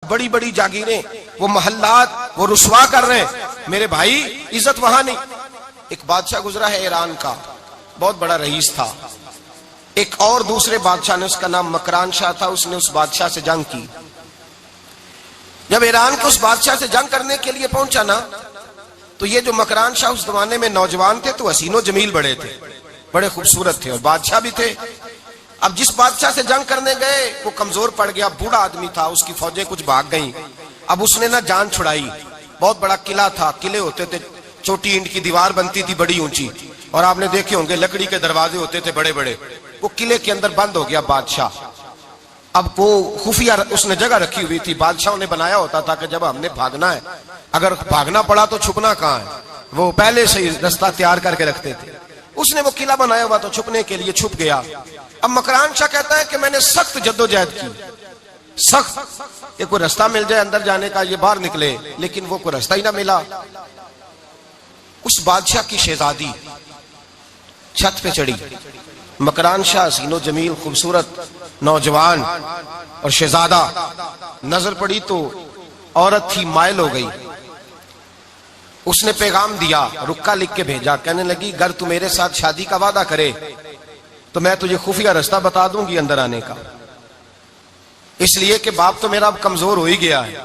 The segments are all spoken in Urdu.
بڑی بڑی جاگیریں، وہ محلات وہ رسوا کر رہے ہیں۔ میرے بھائی عزت وہاں نہیں۔ ایک بادشاہ گزرا ہے ایران کا، بہت بڑا رئیس تھا۔ ایک اور دوسرے بادشاہ نے، اس کا نام مکران شاہ تھا، اس نے اس بادشاہ سے جنگ کی۔ جب ایران کے اس بادشاہ سے جنگ کرنے کے لیے پہنچا نا، تو یہ جو مکران شاہ اس زمانے میں نوجوان تھے تو حسین و جمیل بڑے تھے، بڑے خوبصورت تھے اور بادشاہ بھی تھے۔ اب جس بادشاہ سے جنگ کرنے گئے وہ کمزور پڑ گیا، بوڑھا آدمی تھا، اس کی فوجیں کچھ بھاگ گئیں۔ اب اس نے نا جان چھڑائی۔ بہت بڑا قلعہ تھا، قلعے ہوتے تھے، چھوٹی اینٹ کی دیوار بنتی تھی بڑی اونچی، اور آپ نے دیکھے ہوں گے لکڑی کے دروازے ہوتے تھے بڑے بڑے۔ وہ قلعے کے اندر بند ہو گیا بادشاہ۔ اب وہ خفیہ اس نے جگہ رکھی ہوئی تھی، بادشاہوں نے بنایا ہوتا تھا کہ جب ہم نے بھاگنا ہے، اگر بھاگنا پڑا تو چھپنا کہاں ہے، وہ پہلے سے ہی رستہ تیار کر کے رکھتے تھے۔ اس نے وہ قلعہ بنایا ہوا تو چھپنے کے لیے چھپ گیا۔ اب مکران شاہ کہتا ہے کہ میں نے سخت جدوجہد کی، سخت، کہ کوئی رستہ مل جائے اندر جانے کا، یہ باہر نکلے، لیکن وہ کوئی رستہ ہی نہ ملا۔ اس بادشاہ کی شہزادی چھت پہ چڑھی۔ مکران شاہ حسین و جمیل، خوبصورت نوجوان اور شہزادہ، نظر پڑی تو عورت تھی، مائل ہو گئی۔ اس نے پیغام دیا، رکا لکھ کے بھیجا، کہنے لگی اگر تو میرے ساتھ شادی کا وعدہ کرے تو میں تجھے خفیہ رستہ بتا دوں گی اندر آنے کا، اس لیے کہ باپ تو میرا اب کمزور ہو ہی گیا ہے،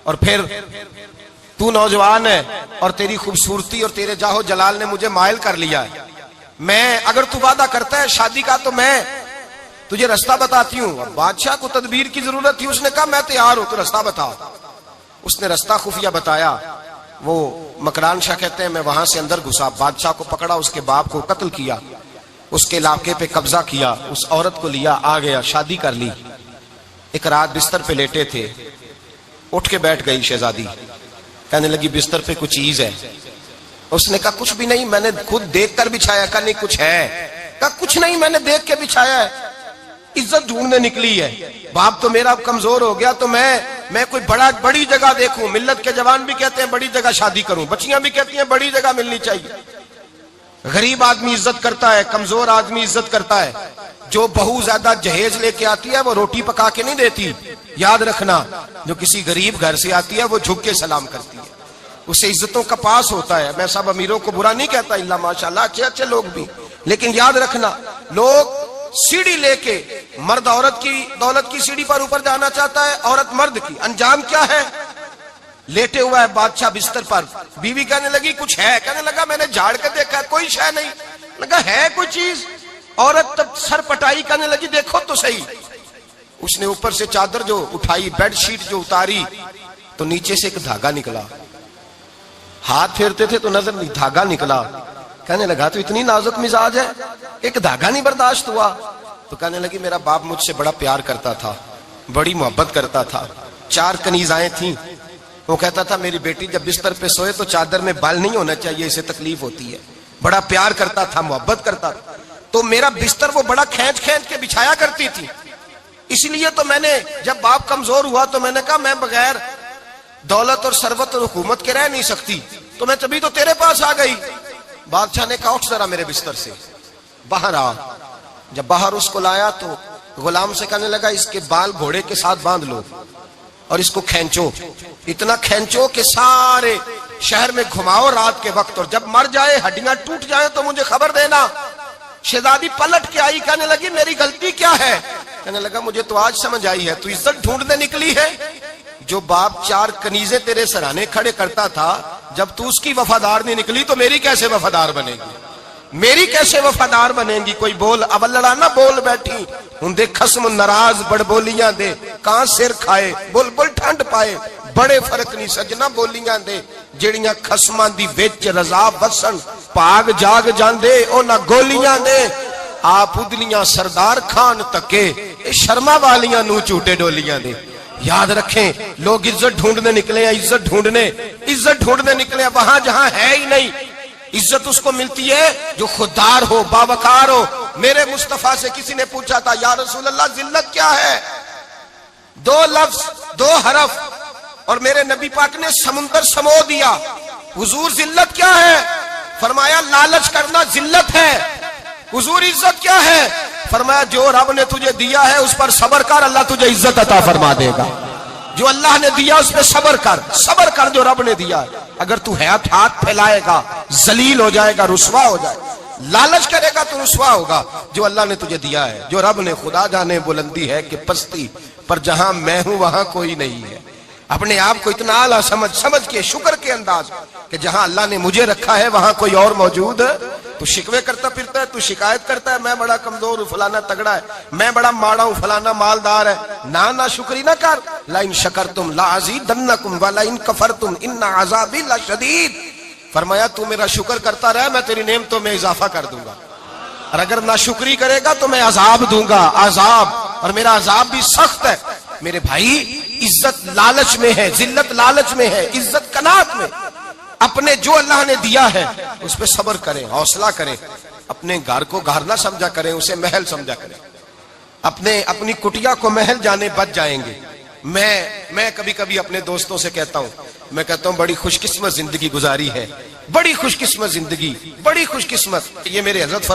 اور پھر تو نوجوان ہے اور تیری خوبصورتی اور تیرے جاہو جلال نے مجھے مائل کر لیا ہے۔ میں اگر تو وعدہ کرتا ہے شادی کا تو میں تجھے رستہ بتاتی ہوں۔ بادشاہ کو تدبیر کی ضرورت تھی، اس نے کہا میں تیار ہوں، تو رستہ بتا۔ اس نے رستہ خفیہ بتایا۔ وہ مکران شاہ کہتے ہیں میں وہاں سے اندر گھسا، بادشاہ کو پکڑا، اس کے باپ کو قتل کیا، اس کے علاقے پہ قبضہ کیا، اس عورت کو لیا، آ گیا، شادی کر لی۔ ایک رات بستر پہ لیٹے تھے، اٹھ کے بیٹھ گئی شہزادی، کہنے لگی بستر پہ کچھ چیز ہے۔ اس نے کہا کچھ بھی نہیں، میں نے خود دیکھ کر بچھایا۔ کہا نہیں کچھ ہے۔ کہا کچھ نہیں، میں نے دیکھ کے بچھایا ہے، عزت ڈھونڈنے نکلی ہے، باپ تو میرا کمزور ہو گیا، تو میں کوئی بڑی جگہ دیکھوں۔ ملت کے جوان بھی کہتے ہیں بڑی جگہ شادی کروں، بچیاں بھی کہتی ہیں بڑی جگہ ملنی چاہیے۔ غریب آدمی عزت کرتا ہے، کمزور آدمی عزت کرتا ہے۔ جو بہو زیادہ جہیز لے کے آتی ہے وہ روٹی پکا کے نہیں دیتی، یاد رکھنا۔ جو کسی غریب گھر سے آتی ہے وہ جھک کے سلام کرتی ہے، اسے عزتوں کا پاس ہوتا ہے۔ میں سب امیروں کو برا نہیں کہتا، اللہ ماشاءاللہ اچھے اچھے لوگ بھی، لیکن یاد رکھنا لوگ سیڑھی لے کے، مرد عورت کی دولت کی سیڑھی پر اوپر جانا چاہتا ہے، عورت مرد کی، انجام کیا ہے؟ لیٹے ہوا ہے بادشاہ بستر پر، بیوی کہنے لگی کچھ ہے، کہنے لگا میں نے جھاڑ کے دیکھا کوئی شے نہیں، لگا ہے کوئی چیز۔ عورت تب سر پٹائی، کہنے لگی دیکھو تو صحیح۔ اس نے اوپر سے چادر جو اٹھائی، بیڈ شیٹ جو اتاری، تو نیچے سے ایک دھاگا نکلا، ہاتھ پھیرتے تھے تو نظر نہیں، دھاگا نکلا۔ کہنے لگا تو اتنی نازک مزاج ہے، ایک دھاگا نہیں برداشت ہوا؟ تو کہنے لگی میرا باپ مجھ سے بڑا پیار کرتا تھا، بڑی محبت کرتا تھا، 4 کنیزائیں تھیں، وہ کہتا تھا میری بیٹی جب بستر پہ سوئے تو چادر میں بال نہیں ہونا چاہیے، اسے تکلیف ہوتی ہے، بڑا پیار کرتا تھا، محبت کرتا تھا، تو میرا بستر وہ بڑا کھینچ کھینچ کے بچھایا کرتی تھی، اس لیے تو میں نے جب باپ کمزور ہوا تو میں نے کہا میں بغیر دولت اور ثروت اور حکومت کے رہ نہیں سکتی، تو میں تبھی تو تیرے پاس آ گئی۔ بادشاہ نے کہا اٹھ ذرا میرے بستر سے، باہر آ۔ جب باہر اس کو لایا تو غلام سے کہنے لگا اس کے بال گھوڑے کے ساتھ باندھ لو اور اس کو کھینچو، اتنا کھینچو کہ سارے شہر میں گھماؤ رات کے وقت، اور جب مر جائے ہڈیاں ٹوٹ جائیں تو مجھے خبر دینا۔ شہزادی پلٹ کے آئی، کہنے لگی میری غلطی کیا ہے؟ کہنے لگا مجھے تو آج سمجھ آئی ہے، تو عزت ڈھونڈنے نکلی ہے۔ جو باپ 4 کنیزیں تیرے سرانے کھڑے کرتا تھا، جب تو اس کی وفادار نہیں نکلی تو میری کیسے وفادار بنے گی؟ میری کیسے وفادار بنے گی؟ کوئی بول اولڑا نہ بول بیٹھی ہوں دے خسم ناراض بڑ بولیاں دے، کہاں سر کھائے بل بل ٹھنڈ پائے، بڑے فرق نہیں سجنا بولیاں دے، جڑیاں خسماں دی وچ رضا وسن، پاگ جاگ جاندے او نہ گولیاں دے، آپ ادلیاں سردار خان تکے، اے شرما والیاں نو چوٹے ڈولیاں دے۔ یاد رکھیں لوگ عزت ڈھونڈنے نکلے ہیں، عزت ڈھونڈنے نکلے ہیں وہاں جہاں ہے ہی نہیں۔ عزت اس کو ملتی ہے جو خوددار ہو، باوقار ہو۔ میرے مصطفیٰ سے کسی نے پوچھا تھا یا رسول اللہ ذلت کیا ہے؟ 2 لفظ 2 حرف، اور میرے نبی پاک نے سمندر سمو دیا۔ حضور ذلت کیا ہے؟ فرمایا لالچ کرنا ذلت ہے۔ حضور عزت کیا ہے؟ فرمایا جو رب نے تجھے دیا ہے اس پر صبر کر، اللہ تجھے عزت عطا فرما دے گا۔ جو اللہ نے دیا اس پہ صبر کر جو رب نے دیا ہے. اگر تو ہاتھ پھیلائے گا ذلیل ہو جائے گا, رسوا ہو جائے گا. لالچ کرے گا تو رسوا ہوگا. جو اللہ نے تجھے دیا ہے, جو رب نے, خدا جانے بلندی ہے کہ پستی, پر جہاں میں ہوں وہاں کوئی نہیں ہے. اپنے آپ کو اتنا اعلیٰ سمجھ کے شکر کے انداز کہ جہاں اللہ نے مجھے رکھا ہے وہاں کوئی اور موجود. تو شکوے کرتا پھرتا ہے, تو شکایت کرتا ہے میں بڑا کمزور ہوں, فلانا تگڑا ہے, میں بڑا ماڑا ہوں, فلانا مالدار ہے. نہ شکری نہ کر. لئن شکرتم لازیدنکم ولئن کفرتم ان عذابی لشدید. فرمایا تو میرا شکر کرتا رہے, میں تیری نعمتوں میں اضافہ کر دوں گا, اور اگر ناشکری کرے گا تو میں عذاب دوں گا, عذاب, اور میرا عذاب بھی سخت ہے. میرے بھائی عزت لالچ میں ہے, ذلت لالچ میں ہے, عزت قناعت میں. اپنے جو اللہ نے دیا ہے اس پہ صبر کریں, حوصلہ کریں. اپنے گھر کو گھر نہ سمجھا کریں, اسے محل سمجھا کریں. اپنی کٹیا کو محل جانے بچ جائیں گے. میں کبھی کبھی اپنے دوستوں سے کہتا ہوں بڑی خوش قسمت زندگی گزاری ہے, بڑی خوش قسمت زندگی, بڑی خوش قسمت. یہ میرے حضرت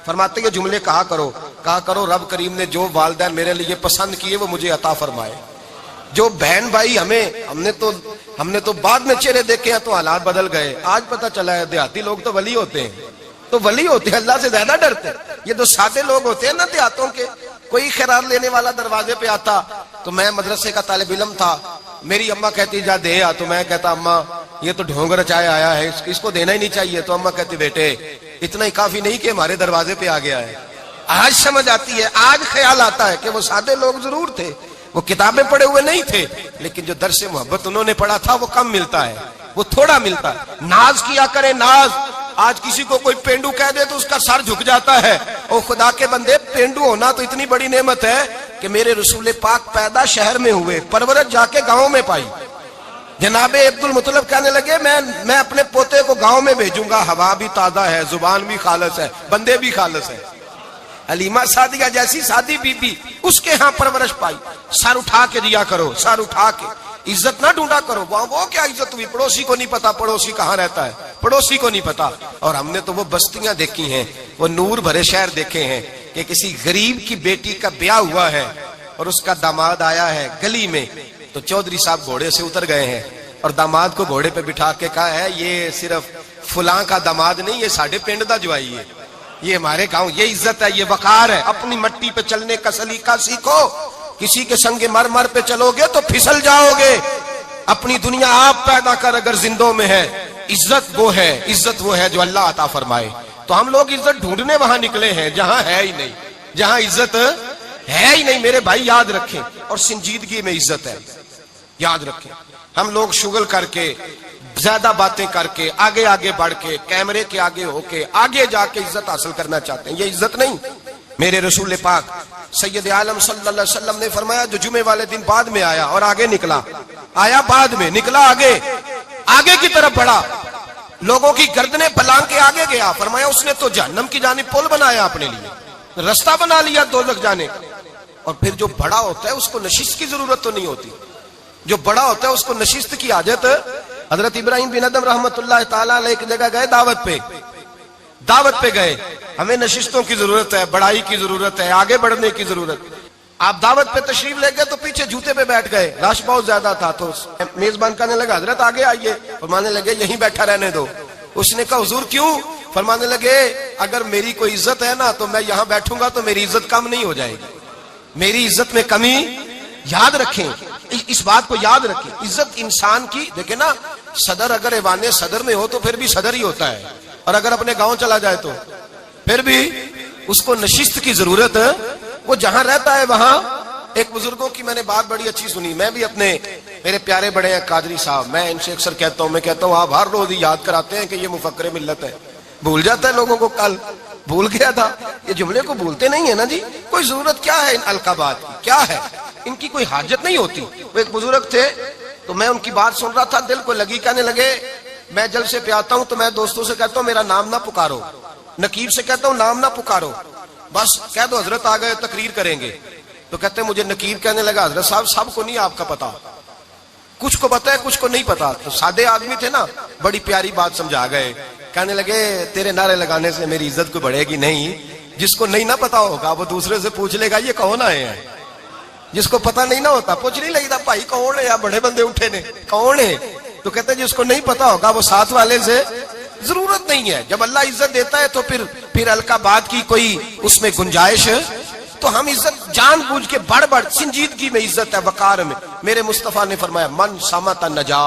فرماتے یہ جملے کہا کرو رب کریم نے جو والدین میرے لیے پسند کیے وہ مجھے عطا فرمائے. جو بہن بھائی ہم نے تو بعد میں چہرے دیکھے ہیں تو حالات بدل گئے. آج پتہ چلا ہے دیہاتی لوگ تو ولی ہوتے ہیں, اللہ سے زیادہ ڈرتے ہیں. یہ جو سادے لوگ ہوتے ہیں نا دیہاتوں کے, کوئی خیرات لینے والا دروازے پہ آتا تو میں مدرسے کا طالب علم تھا, میری اماں کہتی جا دے آ, تو میں کہتا اماں یہ تو ڈھونگ رچائے آیا ہے, اس کو دینا ہی نہیں چاہیے. تو اماں کہتی بیٹے اتنا ہی کافی نہیں کہ ہمارے دروازے پہ آ گیا ہے. آج سمجھ آتی ہے, آج خیال آتا ہے کہ وہ سادے لوگ ضرور تھے, وہ کتابیں پڑھے ہوئے نہیں تھے, لیکن جو درس محبت انہوں نے پڑھا تھا وہ کم ملتا ہے, وہ تھوڑا ملتا ہے. ناز کیا کریں, ناز. آج کسی کو کوئی پینڈو کہہ دے تو اس کا سر جھک جاتا ہے. او خدا کے بندے, پینڈو ہونا تو اتنی بڑی نعمت ہے کہ میرے رسول پاک پیدا شہر میں ہوئے, پرورش جا کے گاؤں میں پائی. جناب عبد المطلب کہنے لگے میں اپنے پوتے کو گاؤں میں بھیجوں گا, ہوا بھی تازہ ہے, زبان بھی خالص ہے, بندے بھی خالص ہے. حلیمہ سعدیہ جیسی سادی بی بی, اس کے ہاں پرورش پائی. سر اٹھا کے دیا کرو, سر اٹھا کے. عزت نہ ڈھونڈا کرو, وہ کیا عزت ہوئی, پڑوسی کو نہیں پتا پڑوسی کہاں رہتا ہے, پڑوسی کو نہیں پتا. اور ہم نے تو وہ بستیاں دیکھی ہیں, وہ نور بھرے شہر دیکھے ہیں کہ کسی غریب کی بیٹی کا بیاہ ہوا ہے اور اس کا داماد آیا ہے گلی میں, تو چودھری صاحب گھوڑے سے اتر گئے ہیں اور داماد کو گھوڑے پہ بٹھا کے کہا ہے یہ صرف فلاں کا داماد نہیں, یہ ساڑھے پنڈ دا جوائی ہے, یہ ہمارے گاؤں, یہ عزت ہے, یہ وقار ہے. اپنی مٹی پہ چلنے کا سلیقہ سیکھو, کسی کے سنگ مرمر پہ چلو گے تو پھسل جاؤ گے. اپنی دنیا آپ پیدا کر اگر زندوں میں ہے. عزت وہ ہے جو اللہ عطا فرمائے. تو ہم لوگ عزت ڈھونڈنے وہاں نکلے ہیں جہاں ہے ہی نہیں, جہاں عزت ہے ہی نہیں. میرے بھائی یاد رکھیں, اور سنجیدگی میں عزت ہے, یاد رکھیں. ہم لوگ شغل کر کے, زیادہ باتیں کر کے, آگے بڑھ کے, کیمرے کے آگے ہو کے, آگے جا کے عزت حاصل کرنا چاہتے ہیں. یہ عزت نہیں. میرے رسول پاک سید عالم صلی اللہ علیہ وسلم نے فرمایا جو جمعے والے دن بعد میں آیا اور آگے نکلا, آیا بعد میں, نکلا آگے کی طرف بڑھا, لوگوں کی گردنیں پلانگ کے آگے گیا. فرمایا اس نے تو جہنم کی جانب پل بنایا, اپنے لیے رستہ بنا لیا دوزخ جانے. اور پھر جو بڑا ہوتا ہے اس کو نشست کی ضرورت تو نہیں ہوتی, جو بڑا ہوتا ہے اس کو نشست کی حاجت. حضرت ابراہیم بن ادم رحمت اللہ تعالی علیہ ایک جگہ گئے, دعوت پہ گئے. ہمیں نشستوں کی ضرورت ہے, بڑائی کی ضرورت ہے, آگے بڑھنے کی ضرورت. آپ دعوت پہ تشریف لے گئے تو پیچھے جوتے پہ بیٹھ گئے, رش بہت زیادہ تھا. تو میزبان کہنے لگا حضرت آگے آئیے. فرمانے لگے یہیں بیٹھا رہنے دو. اس نے کہا حضور کیوں؟ فرمانے لگے اگر میری کوئی عزت ہے نا تو میں یہاں بیٹھوں گا تو میری عزت کم نہیں ہو جائے گی, میری عزت میں کمی. یاد رکھیں, اس بات کو یاد رکھیں. عزت انسان کی, دیکھیں نا, صدر اگر ایوان صدر میں ہو تو پھر بھی صدر ہی ہوتا ہے, اور اگر اپنے گاؤں چلا جائے تو پھر بھی اس کو نشست کی ضرورت ہے. وہ جہاں رہتا ہے وہاں. ایک بزرگوں کی میں نے بات بڑی اچھی سنی. میں بھی میرے پیارے بڑے ہیں قادری صاحب, میں ان سے اکثر کہتا ہوں آپ ہر روز یاد کراتے ہیں کہ یہ مفکر ملت ہے. بھول جاتا ہے لوگوں کو, کل بھول گیا تھا. یہ جملے کو بھولتے نہیں ہے نا جی. کوئی ضرورت کیا ہے ان القابات کی, کیا ہے ان کی, کوئی حاجت نہیں ہوتی. وہ ایک بزرگ تھے تو میں ان کی بات سن رہا تھا, دل کو لگی. کہنے لگے میں جلسے پہ آتا ہوں تو میں دوستوں سے کہتا ہوں میرا نام نہ پکارو, نقیب سے کہتا ہوں نام نہ پکارو, بس کہہ دو حضرت آ گئے تقریر کریں گے. تو کہتے ہیں مجھے نقیب کہنے لگا حضرت صاحب سب کو نہیں آپ کا پتا, کچھ کو پتا ہے کچھ کو نہیں پتا. تو سادے آدمی تھے نا, بڑی پیاری بات سمجھا گئے. کہنے لگے تیرے نعرے لگانے سے میری عزت کو بڑھے گی نہیں, جس کو نہیں نہ پتا ہوگا وہ دوسرے سے پوچھ لے گا یہ کون آئے ہیں, جس کو پتہ نہیں نہ ہوتا پوچھ نہیں لگتا بھائی کون ہے یا بڑے بندے اٹھے نے کون ہے, تو کہتے ہیں جس کو نہیں پتا ہوگا وہ ساتھ والے سے ضرورت نہیں ہے. جب اللہ عزت دیتا ہے تو پھر ہلکا بات کی کوئی اس میں گنجائش, تو ہم عزت جان بوجھ کے بڑھ بڑھ, سنجیدگی میں عزت ہے, وقار میں. میرے مصطفیٰ نے فرمایا من صمت نجا,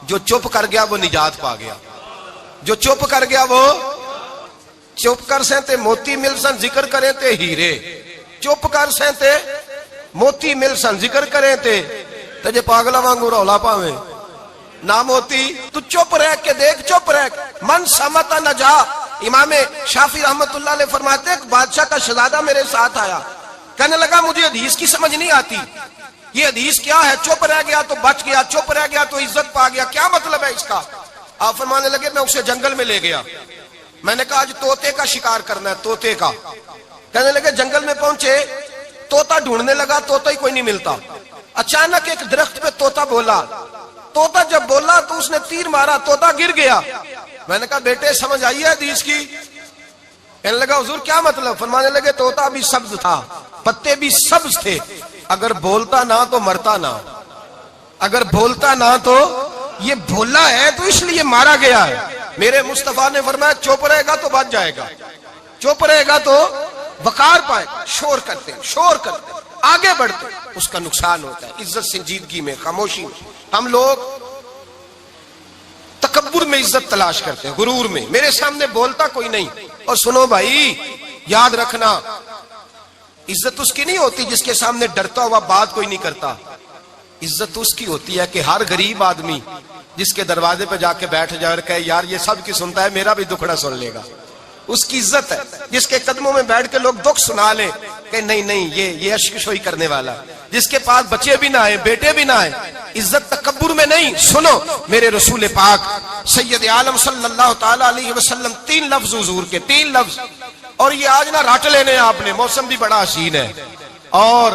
جو چپ کر گیا وہ نجات پا گیا. جو چپ کر گیا وہ چپ کر سہتے موتی مل سن ذکر کریں تے ہیرے, چپ کر سہتے موتی مل سن ذکر کریں تے جے پاگلا وانگو رولا پاویں نہ موتی. تو چپ رہ کے دیکھ, چپ رہ من صمت نجا. امام شافعی رحمت اللہ علیہ فرماتے ہیں ایک بادشاہ کا شہزادہ میرے ساتھ آیا, کہنے لگا مجھے حدیث کی سمجھ نہیں آتی, یہ حدیث کیا ہے, چپ رہ گیا تو بچ گیا, چپ رہ گیا تو عزت پا گیا, کیا مطلب ہے اس کا؟ آپ فرمانے لگے میں اسے جنگل میں لے گیا, میں نے کہا آج طوطے کا شکار کرنا ہے, طوطے کا. کہنے لگے جنگل میں پہنچے, طوطا ڈھونڈنے لگا, طوطا ہی کوئی نہیں ملتا. اچانک ایک درخت پہ طوطا بولا, طوطا جب بولا تو اس نے تیر مارا, طوطا گر گیا. میں نے کہا بیٹے سمجھ آئی ہے حدیث کی؟ کہنے لگا حضور کیا مطلب؟ فرمانے لگے طوطا بھی سبز تھا, پتے بھی سبز تھے, اگر بولتا نہ تو مرتا نہ, اگر بولتا نہ تو یہ بولا ہے تو اس لیے مارا گیا ہے. میرے مصطفیٰ نے فرمایا چپ رہے گا تو بچ جائے گا, چپ رہے گا تو وقار پائے گا. شور کرتے آگے بڑھتے اس کا نقصان ہوتا ہے. عزت سنجیدگی میں, خاموشی میں. ہم لوگ تکبر میں عزت تلاش کرتے ہیں, غرور میں. میرے سامنے بولتا کوئی نہیں. اور سنو بھائی یاد رکھنا, عزت اس کی نہیں ہوتی جس کے سامنے ڈرتا ہوا بات کوئی نہیں کرتا. عزت اس کی ہوتی ہے کہ ہر غریب آدمی جس کے دروازے پہ جا کے بیٹھ جائے اور کہے یار یہ سب کی سنتا ہے, میرا بھی دکھڑا سن لے گا, اس کی عزت ہے. جس کے قدموں میں بیٹھ کے لوگ دکھ سنا لیں کہ نہیں یہ اشکشوئی کرنے والا, جس کے پاس بچے بھی نہ آئے, بیٹے بھی نہ آئے. عزت تکبر میں نہیں. سنو میرے رسول پاک سید عالم صلی اللہ تعالی علیہ وسلم 3 لفظ حضور کے, 3 لفظ. اور یہ آج نہ راٹ لینے آپ نے, موسم بھی بڑا حسین ہے اور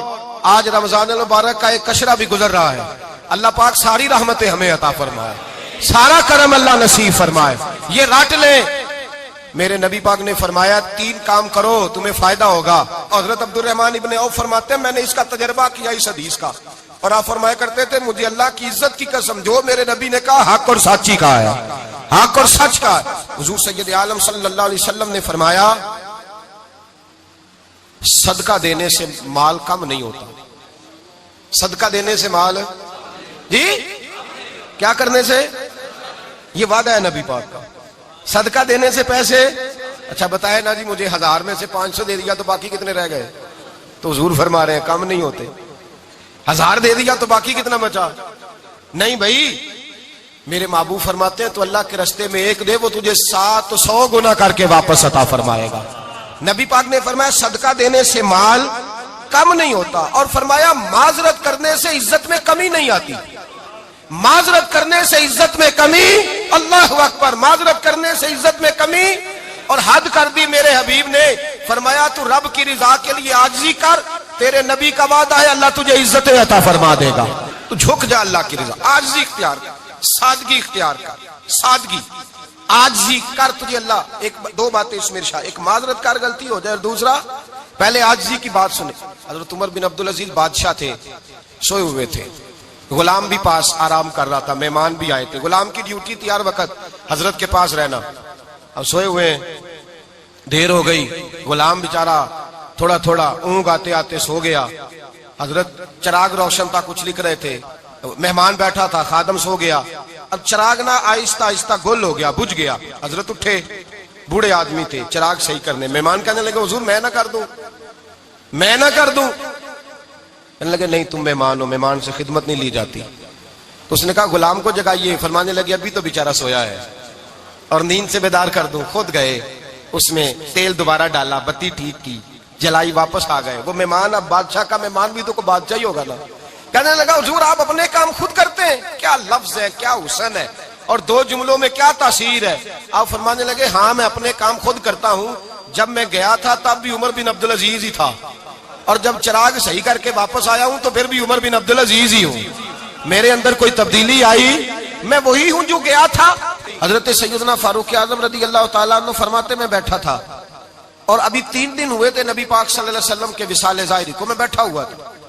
آج رمضان المبارک کا ایک کشرہ بھی گزر رہا ہے. اللہ پاک ساری رحمتیں ہمیں عطا فرمائے, سارا کرم اللہ نصیب فرمائے. یہ راٹ لیں. میرے نبی پاک نے فرمایا 3 کام کرو تمہیں فائدہ ہوگا. حضرت عبد الرحمن ابن عوف فرماتے ہیں میں نے اس کا تجربہ کیا اس حدیث کا, اور آپ فرمایا کرتے تھے مجھے اللہ کی عزت کی قسم جو میرے نبی نے کہا حق اور سچی کہا ہے, حق اور سچ کا. حضور سید عالم صلی اللہ علیہ وسلم نے فرمایا صدقہ دینے سے مال کم نہیں ہوتا. صدقہ دینے سے مال, جی کیا کرنے سے؟ یہ وعدہ ہے نبی پاک کا. صدقہ دینے سے پیسے, اچھا بتائے نا جی مجھے 1000 میں سے 500 دے دیا تو باقی کتنے رہ گئے؟ تو حضور فرما رہے ہیں کم نہیں ہوتے. 1000 دے دیا تو باقی کتنا بچا؟ نہیں بھائی, میرے محبوب فرماتے ہیں تو اللہ کے رستے میں 1 دے وہ تجھے 700 گنا کر کے واپس عطا فرمائے گا. نبی پاک نے فرمایا صدقہ دینے سے مال کم نہیں ہوتا, اور فرمایا معذرت کرنے سے عزت میں کمی نہیں آتی. معذرت کرنے سے عزت میں کمی, اللہ اکبر, معذرت کرنے سے عزت میں کمی. اور حد کر دی میرے حبیب نے, فرمایا تو رب کی رضا کے لیے عاجزی کر, تیرے نبی کا وعدہ ہے اللہ تجھے عزت عطا فرما دے گا. تو جھک جا اللہ کی رضا, عاجزی اختیار کر, سادگی اختیار کر, سادگی عاجزی کر, تجھے اللہ. 2 باتیں اس میں ارشاد, ایک معذرت کر غلطی ہو جائے, اور دوسرا پہلے عاجزی کی بات سنے. حضرت عمر بن عبدالعزیز بادشاہ تھے, سوئے ہوئے تھے, غلام بھی پاس آرام کر رہا تھا, مہمان بھی آئے تھے. غلام کی ڈیوٹی تھی ہر وقت حضرت کے پاس رہنا. اب سوئے ہوئے, دیر ہو گئی, غلام بیچارہ تھوڑا تھوڑا اونگ آتے آتے سو گیا. حضرت چراغ روشن تھا, کچھ لکھ رہے تھے, مہمان بیٹھا تھا, خادم سو گیا. اب چراغ نہ آہستہ آہستہ گل ہو گیا, بجھ گیا. حضرت اٹھے, بوڑھے آدمی تھے, چراغ صحیح کرنے. مہمان کہنے لگے حضور میں نہ کر دوں, میں نہ کر دوں. کہنے لگے نہیں تم مہمان ہو, مہمان سے خدمت نہیں لی جاتی. تو اس نے کہا غلام کو جگائیے. فرمانے لگے ابھی تو بیچارہ سویا ہے اور نیند سے بیدار کر دوں. خود گئے, اس میں تیل دوبارہ ڈالا, بتی ٹھیک کی, جلائی, واپس آ گئے. وہ مہمان, اب بادشاہ کا مہمان بھی تو کوئی بادشاہ ہی ہوگا نا. کہنے لگا حضور آپ اپنے کام خود کرتے ہیں, کیا لفظ ہے, کیا حسن ہے, اور 2 جملوں میں کیا تاثیر ہے. آپ فرمانے لگے ہاں میں اپنے کام خود کرتا ہوں. جب میں گیا تھا تب بھی عمر بن عبدالعزیز ہی تھا, اور جب چراغ صحیح کر کے واپس آیا ہوں تو پھر بھی عمر بن عبدالعزیز ہی ہوں. میرے اندر کوئی تبدیلی آئی, میں وہی ہوں جو گیا تھا. حضرت سیدنا فاروق اعظم رضی اللہ تعالیٰ عنہ فرماتے میں بیٹھا تھا, اور ابھی 3 دن ہوئے تھے نبی پاک صلی اللہ علیہ وسلم کے وصال ظاہری کو, میں بیٹھا ہوا تھا.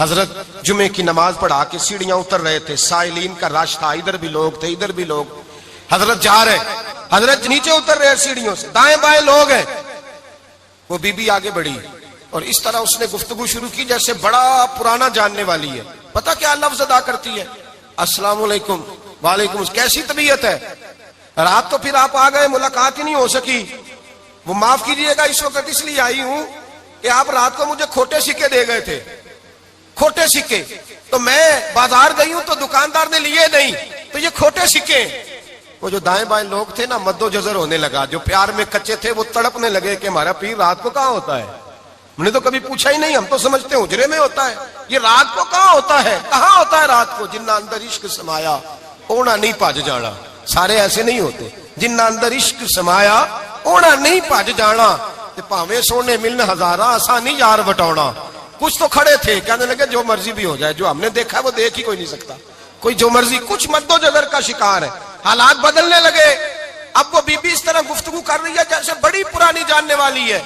حضرت جمعے کی نماز پڑھا کے سیڑھیاں اتر رہے تھے، سائلین کا رش تھا، ادھر بھی لوگ تھے ادھر بھی لوگ، حضرت جا رہے، حضرت نیچے اتر رہے سیڑھیوں سے، دائیں بائیں لوگ ہیں، وہ بی بی آگے بڑھی اور اس طرح اس نے گفتگو شروع کی جیسے بڑا پرانا جاننے والی ہے. پتہ کیا لفظ ادا کرتی ہے؟ السلام علیکم. وعلیکم السلام. کیسی طبیعت ہے؟ رات تو پھر آپ آ گئے، ملاقات ہی نہیں ہو سکی. وہ معاف کیجئے گا اس وقت اس لیے آئی ہوں کہ آپ رات کو مجھے کھوٹے سکے دے گئے تھے، کھوٹے سکے، تو میں بازار گئی ہوں تو دکاندار نے لیے نہیں، تو یہ کھوٹے سکے. وہ جو دائیں بائیں لوگ تھے نا، مد و جزر ہونے لگا. جو پیار میں کچے تھے وہ تڑپنے لگے کہ ہمارا پیر رات کو کہاں ہوتا ہے. ہم نے تو کبھی پوچھا ہی نہیں، ہم تو سمجھتے ہیں حجرے میں ہوتا ہے، یہ رات کو کہاں ہوتا ہے، کہاں ہوتا ہے رات کو. جنہ اندر عشق سمایا اونا نہیں پج جانا. سارے ایسے نہیں ہوتے. جنہ اندر عشق سمایا اونا نہیں پج جانا. پاویں سونے ملن ہزارہ آسانی یار وٹاؤنا. کچھ تو کھڑے تھے کہنے لگے جو مرضی بھی ہو جائے، جو ہم نے دیکھا ہے وہ دیکھ ہی کوئی نہیں سکتا. کوئی جو مرضی، کچھ مد و جزر کا شکار ہے. حالات بدلنے لگے. اب وہ بی بی اس طرح گفتگو کر رہی ہے جیسے بڑی پرانی جاننے والی ہے.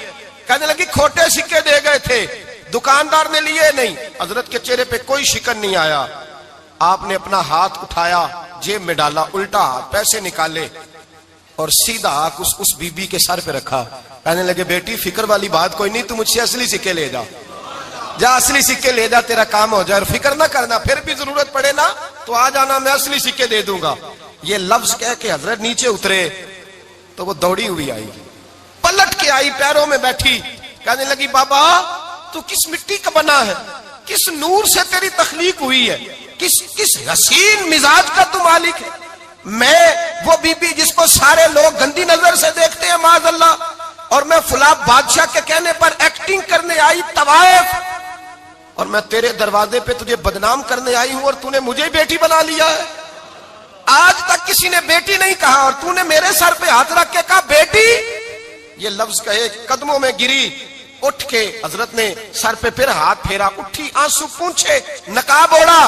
کہنے لگی کھوٹے سکے دے گئے تھے، دکاندار نے لیے نہیں. حضرت کے چہرے پہ کوئی شکن نہیں آیا. آپ نے اپنا ہاتھ اٹھایا، جیب میں ڈالا، الٹا ہاتھ، پیسے نکالے اور سیدھا ہاتھ اس بی بی کے سر پہ رکھا. کہنے لگے بیٹی فکر والی بات کوئی نہیں، تم مجھ سے اصلی سکے لے جا، جا اصلی سکے لے جا، تیرا کام ہو جائے. اور فکر نہ کرنا، پھر بھی ضرورت پڑے نا تو آ جانا، میں اصلی سکے دے دوں گا. یہ لفظ کہہ کے حضرت نیچے اترے تو وہ دوڑی ہوئی آئی، پلٹ کے آئی، پیروں میں بیٹھی. کہنے لگی بابا تو کس مٹی کا بنا ہے، کس نور سے تیری تخلیق ہوئی ہے، کس حسین مزاج کا تو مالک ہے. میں وہ بی بی جس کو سارے لوگ گندی نظر سے دیکھتے ہیں معاذ اللہ، اور میں فلاں بادشاہ کے کہنے پر ایکٹنگ کرنے آئی طوائف، اور میں تیرے دروازے پہ تجھے بدنام کرنے آئی ہوں اور تو نے مجھے بیٹی بنا لیا ہے. آج تک کسی نے بیٹی نہیں کہا اور تو نے میرے سر پہ ہاتھ رکھ کے کہا بیٹی. یہ لفظ کہے قدموں میں گری، اٹھ کے حضرت نے سر پہ پھر ہاتھ پھیرا، اٹھی، آنسو پونچھے، نقاب اوڑا.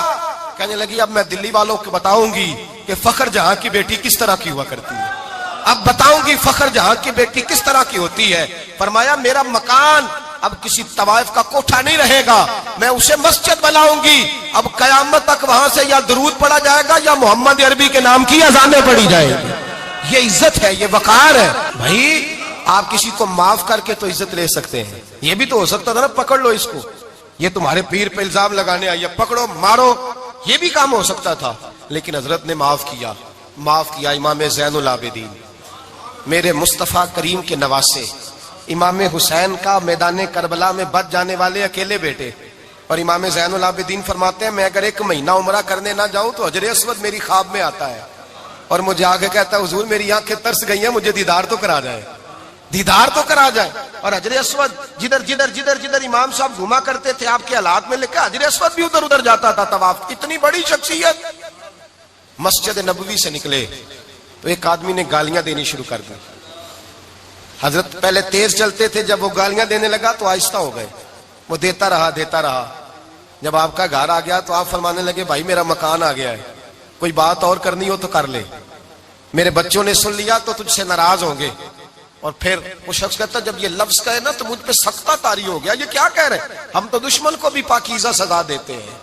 کہنے لگی اب میں دلی والوں کو بتاؤں گی کہ فخر جہاں کی بیٹی کس طرح کی ہوا کرتی ہے. اب بتاؤں گی فخر جہاں کی بیٹی کس طرح کی ہوتی ہے. فرمایا میرا مکان اب کسی طوائف کا کوٹھا نہیں رہے گا، میں اسے مسجد بناؤں گی. اب قیامت تک وہاں سے یا درود پڑھا جائے گا یا محمد عربی کے نام کی اذانیں پڑھی جائے گی. یہ عزت ہے، یہ وقار ہے. بھائی آپ کسی کو معاف کر کے تو عزت لے سکتے ہیں. یہ بھی تو ہو سکتا تھا نا پکڑ لو اس کو، یہ تمہارے پیر پہ الزام لگانے آئی ہے، پکڑو مارو، یہ بھی کام ہو سکتا تھا. لیکن حضرت نے معاف کیا. معاف کیا. امام زین العابدین میرے مصطفیٰ کریم کے نواسے، امام حسین کا میدان کربلا میں بچ جانے والے اکیلے بیٹے. اور امام زین العابدین فرماتے ہیں میں اگر 1 مہینہ عمرہ کرنے نہ جاؤں تو حجر اسود میری خواب میں آتا ہے اور مجھے آگے کہتا ہے حضور میری آنکھیں ترس گئی ہیں، مجھے دیدار تو کرا جائے، دیدار تو کرا جائے. اور حجر اسود جدھر جدھر جدھر جدھر امام صاحب گھوما کرتے تھے آپ کے حالات میں لکھا حجر اسود بھی ادھر ادھر جاتا تھا طواف. اتنی بڑی شخصیت. مسجد نبوی سے نکلے تو ایک آدمی نے گالیاں دینی شروع کر دی. حضرت پہلے تیز چلتے تھے، جب وہ گالیاں دینے لگا تو آہستہ ہو گئے. وہ دیتا رہا دیتا رہا. جب آپ کا گھر آ گیا تو آپ فرمانے لگے بھائی میرا مکان آ گیا ہے، کوئی بات اور کرنی ہو تو کر لے، میرے بچوں نے سن لیا تو تجھ سے ناراض ہوں گے. اور پھر وہ شخص کہتا جب یہ لفظ کہے نا تو مجھ پہ سختہ طاری ہو گیا. یہ کیا کہہ رہے ہیں؟ ہم تو دشمن کو بھی پاکیزہ سزا دیتے ہیں،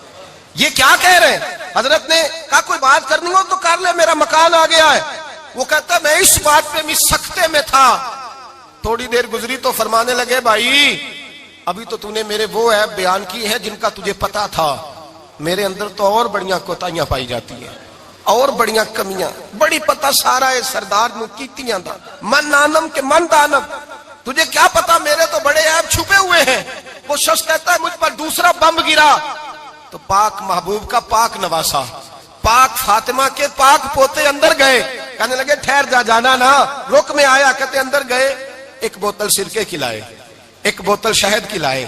یہ کیا کہہ رہے ہیں؟ حضرت نے کہا کوئی بات کرنی ہو تو کر لے، میرا مکان آ گیا ہے. وہ کہتا میں اس بات پہ بھی سختے میں تھا. تھوڑی دیر گزری تو فرمانے لگے بھائی ابھی تو نے میرے وہ عیب بیان کی ہے جن کا تجھے پتا تھا، میرے اندر تو اور بڑیاں کوتاہیاں پائی جاتی ہیں، اور بڑیاں کمیاں. بڑی پتا سارا ہے سردار نو کیتیاں دا من نانم کے من دانم، تجھے کیا پتا میرے تو بڑے عیب چھپے ہوئے ہیں. وہ شخص کہتا ہے مجھ پر دوسرا بم گرا تو پاک محبوب کا پاک نواسا، پاک فاطمہ کے پاک پوتے اندر گئے. کہنے لگے ٹھہر جا، جانا نا، رک میں آیا. کہتے اندر گئے، 1 بوتل سرکے کی لائے، 1 بوتل شہد کی لائے،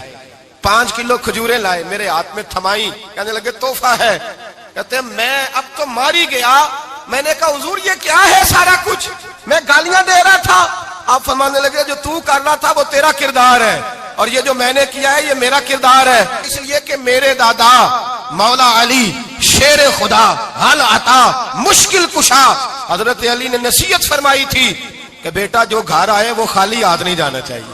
5 کلو کھجوریں لائے، میرے ہاتھ میں تھمائی. کہنے لگے تحفہ ہے. کہتے ہیں میں اب تو ماری گیا. میں نے کہا حضور یہ کیا ہے سارا کچھ؟ میں گالیاں دے رہا تھا. آپ فرمانے لگے جو تو کر رہا تھا وہ تیرا کردار ہے اور یہ جو میں نے کیا ہے یہ میرا کردار ہے. اس لیے کہ میرے دادا مولا علی شیر خدا حل عطا مشکل کشا، حضرت علی نے نصیحت فرمائی تھی کہ بیٹا جو گھر آئے وہ خالی ہاتھ نہیں جانا چاہیے،